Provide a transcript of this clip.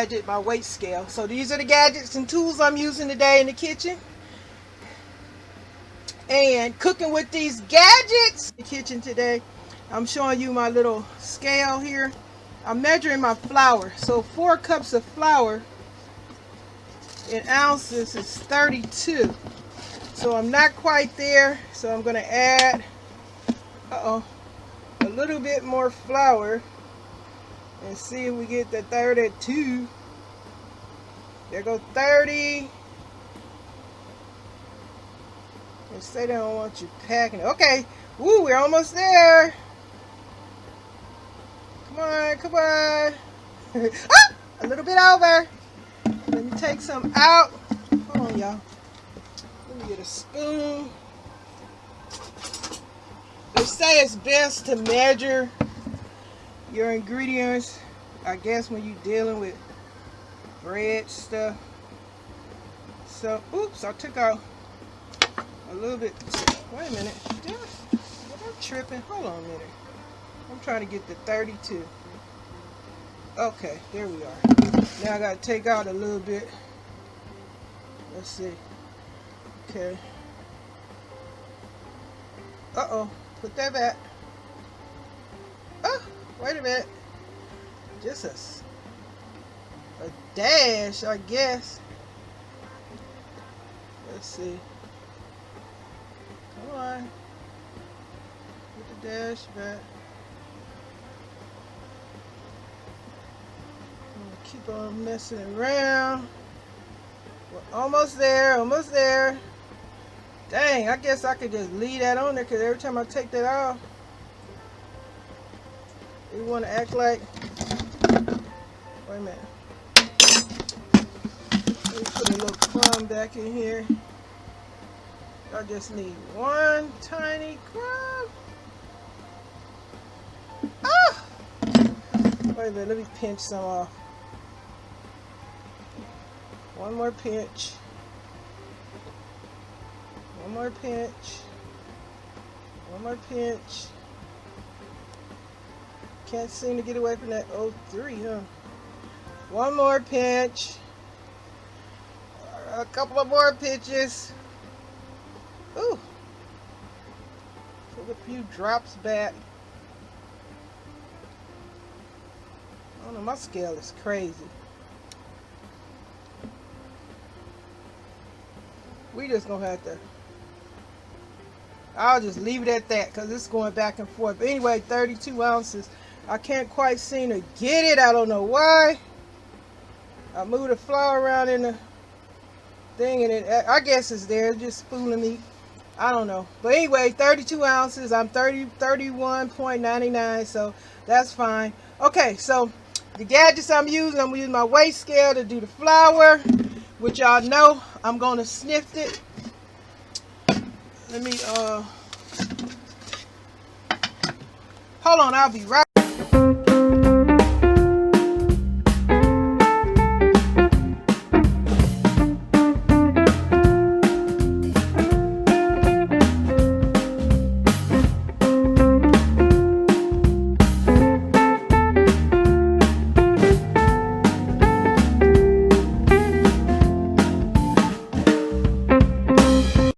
gadget, my weight scale. So these are the gadgets and tools I'm using today in the kitchen. And cooking with these gadgets in the kitchen today, I'm showing you my little scale here. I'm measuring my flour. So 4 cups of flour in ounces is 32. So I'm not quite there. So I'm going to add a little bit more flour and see if we get the 32. There go 30. They say they don't want you packing it. Okay. Woo, we're almost there. Come on, come on. Ah, a little bit over. Let me take some out. Hold on, y'all. Let me get a spoon. They say it's best to measure your ingredients, I guess, when you're dealing with bread stuff. So, oops, I took out a little bit. Wait a minute. I'm tripping. Hold on a minute. I'm trying to get the 32. Okay, there we are. Now I got to take out a little bit. Let's see. Okay. Uh-oh. Put that back. Oh, wait a minute. Just a dash, I guess. Let's see. Come on. Put the dash back. Keep on messing around. We're almost there, almost there. Dang, I guess I could just leave that on there because every time I take that off, you want to act like, wait a minute. Let me put a little crumb back in here. I just need one tiny crumb. Ah! Wait a minute, let me pinch some off. One more pinch. One more pinch. One more pinch. Can't seem to get away from that 03, huh? One more pinch. A couple of more pinches. Ooh. Took a few drops back. I don't know, my scale is crazy. We just gonna have to, I'll just leave it at that because it's going back and forth. But anyway, 32 ounces. I can't quite seem to get it. I don't know why. I moved the flour around in the thing and it, I guess it's there. It's just fooling me. I don't know. But anyway, 32 ounces. I'm 31.99, so that's fine. Okay, so the gadgets I'm using my weight scale to do the flour, which y'all know I'm going to sniff it. Let me, hold on, I'll be right